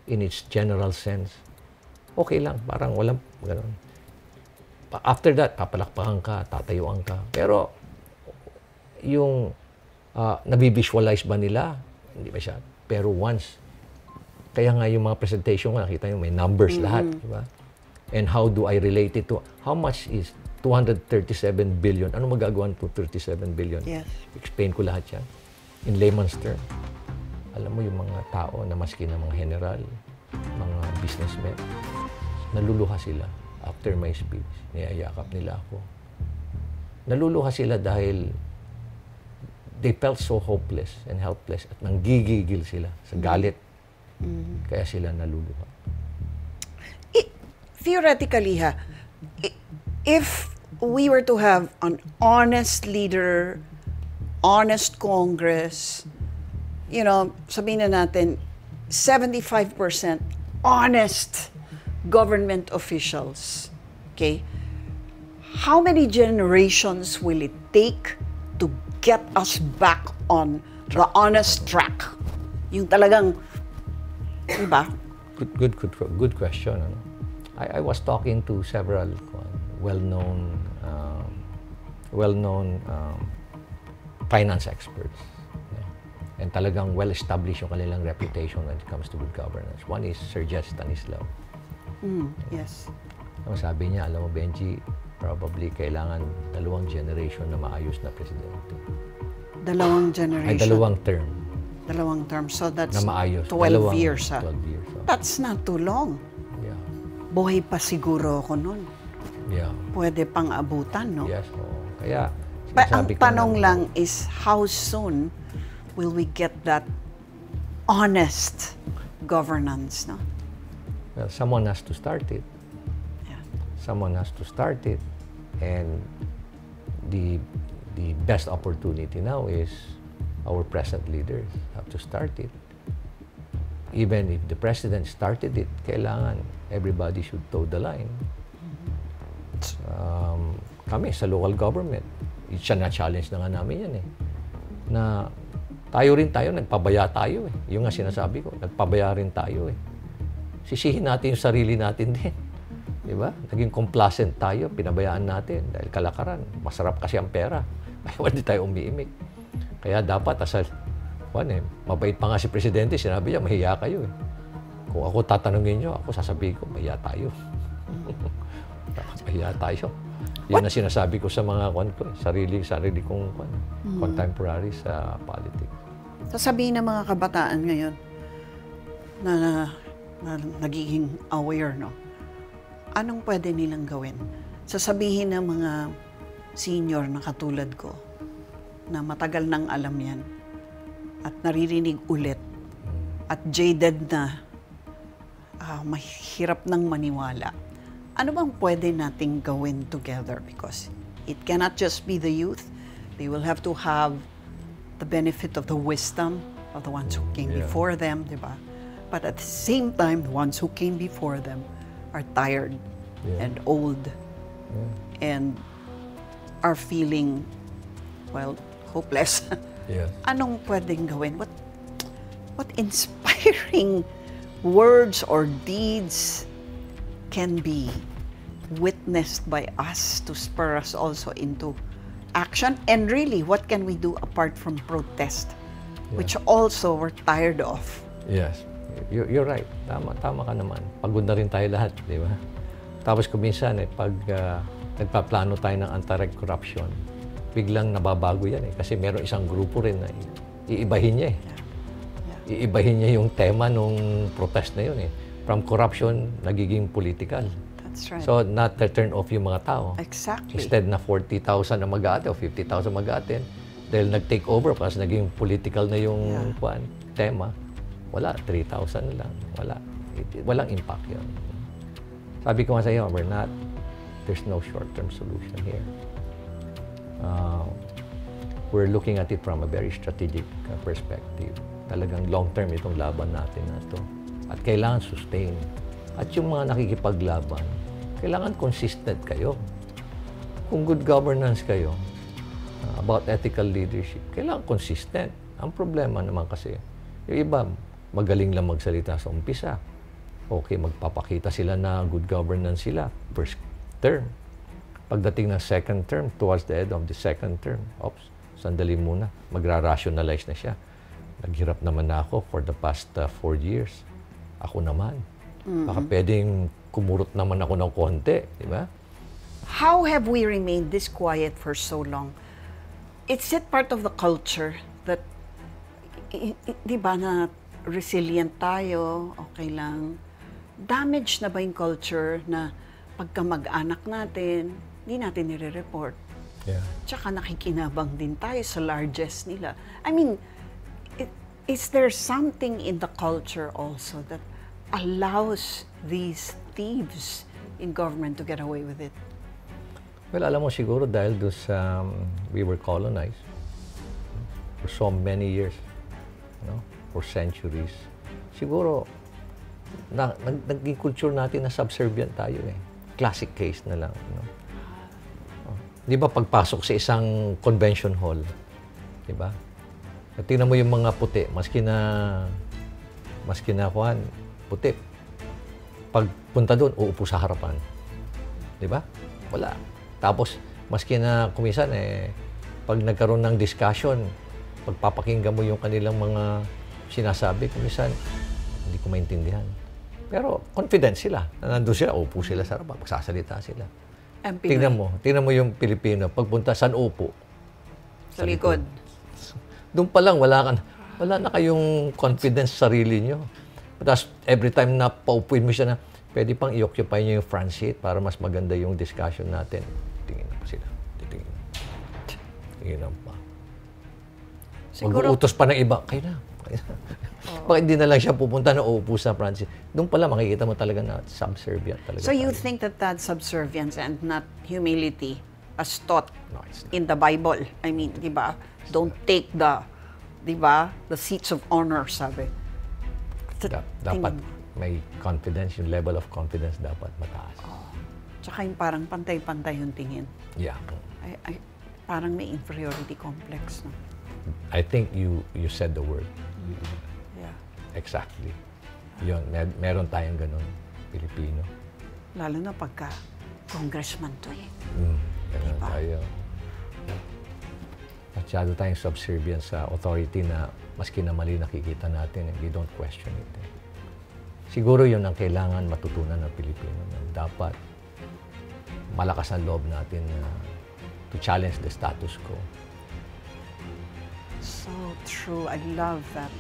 in its general sense, okay lang, parang walang gano'n. After that, papalakpakan ka, tatayuan ka. Pero, yung nabivisualize ba nila? Hindi ba siya? Pero once, kaya nga yung mga presentation ko, nakita nyo, may numbers lahat. Diba? And how do I relate it to, how much is 237 billion? Ano magagawa ng 237 billion? Yes. Explain ko lahat yan. In layman's term, alam mo yung mga tao na maski na mga general, mga businessmen, naluluha sila. After my speech, niyayakap nila ako. Naluluha sila dahil they felt so hopeless and helpless at nanggigigil sila sa galit. Kaya sila naluluha. Theoretically, if we were to have an honest leader, honest Congress, sabihin na natin, 75% honest government officials, okay? How many generations will it take to get us back on the honest track? Yung talagang, diba? Good question. I was talking to several well-known finance experts. And talagang well-established yung kanilang reputation when it comes to good governance. One is Sir Jess Stanislao. Yes. Ang sabi niya, alam mo, Benji, probably kailangan 2 generation na maayos na presidente. 2 generation? Ay, 2 term. 2 term. So that's na maayos. 12 years. 12 years. That's not too long. Yeah. buhay pa siguro ako nun. Yeah. Pwede pang abutan, no? Yes. Kaya, Ang sinasabi ko tanong na- lang is, how soon will we get that honest governance, no? Well, someone has to start it. Yeah. Someone has to start it. And the best opportunity now is our present leaders have to start it. Even if the president started it, kailangan everybody should toe the line. Kami sa local government, siya na-challenge na nga namin yan eh. Na tayo, nagpabaya tayo eh. Yung nga sinasabi ko, nagpabaya rin tayo eh. Sisihin natin yung sarili natin din. Di ba? Naging complacent tayo, pinabayaan natin dahil kalakaran. Masarap kasi ang pera. Kaya hindi tayo umiimik. Kaya dapat, mabait pa nga si Presidente, sinabi niya, mahiya kayo eh. Kung ako tatanungin niyo, ako sasabihin ko, mahiya tayo. Mahiya tayo. Yan ang sinasabi ko sa mga sarili kong contemporary sa politics. Sasabihin ng mga kabataan ngayon na nagiging aware, no? Anong pwede nilang gawin? Sasabihin ng mga senior na katulad ko na matagal nang alam yan at naririnig ulit at jaded na mahirap nang maniwala. Ano bang pwede nating gawin together? Because it cannot just be the youth. They will have to have the benefit of the wisdom of the ones who came before them, di ba? But at the same time, the ones who came before them are tired and old and are feeling, well, hopeless. Yes. Anong pwedeng gawin? What inspiring words or deeds can be witnessed by us to spur us also into action? And really, what can we do apart from protest, which also we're tired of? Yes. You're right. Tama ka naman. Pagod na rin tayo lahat, di ba? Tapos kuminsan, pag nagpaplano tayo ng anti-corruption, biglang nababago yan eh. Kasi meron isang grupo rin na iibahin niya eh. Iibahin niya yung tema nung protest na yun eh. From corruption, nagiging political. That's right. So, na-turn off yung mga tao. Exactly. Instead na 40,000 na mag-aaten o 50,000 mag-aaten, dahil nag-take over, kasi naging political na yung tema, wala, 3,000 na lang. Walang impact yun. Sabi ko nga sa iyo, there's no short-term solution here. We're looking at it from a very strategic perspective. Talagang long-term itong laban natin na ito. At kailangan sustain. At yung mga nakikipaglaban, kailangan consistent kayo. Kung good governance kayo, about ethical leadership, kailangan consistent. Ang problema naman kasi, yung iba, magaling lang magsalita sa umpisa. Okay, magpapakita sila na good governance sila. First term. Pagdating ng second term, towards the end of the second term, sandali muna, magra-rationalize na siya. Naghirap naman na ako for the past 4 years. Ako naman. Baka pwedeng kumurot naman ako ng konti, di ba? How have we remained this quiet for so long? Is it part of the culture that, di ba na resilient tayo, okay lang? Damage na ba yung culture na pagka mag-anak natin, hindi natin nire-report? Yeah. Tsaka nakikinabang din tayo sa largest nila. I mean, is there something in the culture also that allows these thieves in government to get away with it? Well, alam mo siguro dahil doon sa we were colonized for so many years, for centuries. Siguro, naging culture natin na subservient tayo eh. Classic case na lang. Di ba pagpasok sa isang convention hall, di ba? Tingnan mo yung mga puti, maski na puti. Pagpunta doon, uupo sa harapan. Di ba? Wala. Tapos, maski na kumisan, pag nagkaroon ng discussion, pagpapakinggan mo yung kanilang mga sinasabi, kumisan, hindi ko maintindihan. Pero confident sila. Na nandun sila, uupo sila sa harapan, magsasalita sila. Tingnan mo yung Pilipino, pagpunta, saan upo? Sa likod. Doon pa lang, wala na kayong confidence sa sarili nyo. Tapos, every time na paupuin mo siya na, Pwede pang i-occupy niyo yung front seat para mas maganda yung discussion natin. Tingin na pa sila. Tingin na pa. Mag-uutos pa ng iba. Kayo na. Bakit hindi na lang siya pupunta na uupo sa front seat? Doon pala makikita mo talaga na subservient talaga. So you think that subservience and not humility as taught No, it's not. in the Bible? I mean, di ba? Don't take the, di ba, the seats of honor, sabi. Dapat may confidence, yung level of confidence dapat mataas. Tsaka yung parang pantay-pantay yung tingin. Yeah. Parang may inferiority complex, no? I think you said the word. Yeah. Exactly. Yun, meron tayong ganun, Pilipino. Lalo na pagka congressman to eh. Ganun Diba? tayo. Masyado tayong subservient sa authority na maski na mali nakikita natin, we don't question it. Siguro yun ang kailangan matutunan ng Pilipino. Na dapat malakas ang loob natin na to challenge the status quo. So true. I love that.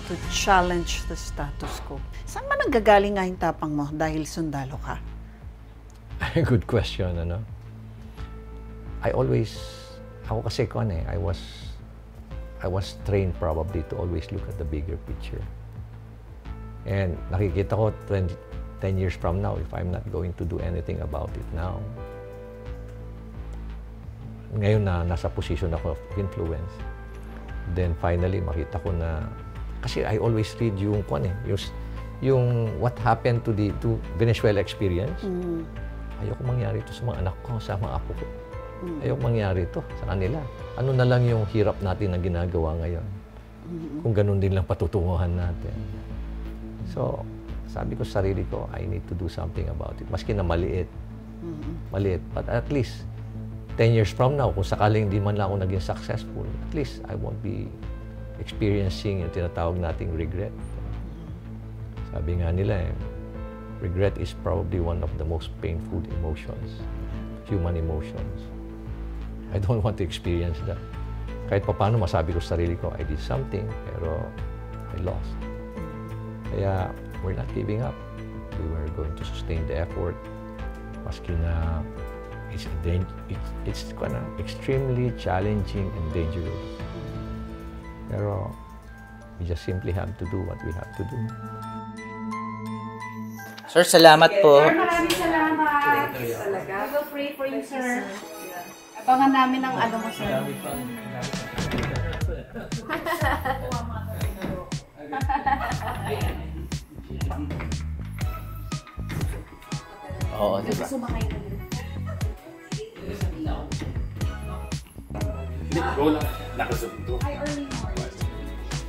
To challenge the status quo. Saan man nanggagaling nga yung tapang mo dahil sundalo ka? Good question, ano? Ako kasi I was trained probably to always look at the bigger picture. And nakikita ko 10 years from now, if I'm not going to do anything about it now, ngayon na nasa position ako of influence, then finally makita ko na, kasi I always read yung yung what happened to Venezuela experience. Ayoko mangyari ito sa mga anak ko, sa mga apo ko. Ayoko mangyari ito sa kanila. Ano na lang yung hirap natin na ginagawa ngayon? Kung ganun din lang patutunguhan natin. So, sabi ko sa sarili ko, I need to do something about it. Maski na maliit. Maliit. But at least, 10 years from now, kung sakaling di man lang ako naging successful, at least I won't be experiencing yung tinatawag nating regret. Sabi nga nila, regret is probably one of the most painful emotions, human emotions. I don't want to experience that. Kahit pa paano masabi ko sa sarili ko, I did something, pero I lost. Kaya, we're not giving up. We were going to sustain the effort. Maski na it's extremely challenging and dangerous. Pero, we just simply have to do what we have to do. Sir, salamat po. Sir, maraming salamat. Talaga. We will pray for you, sir. Abangan namin ang ano mo, sir. Oo, diba? Sumakay na din.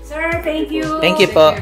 Sir, thank you. Thank you po.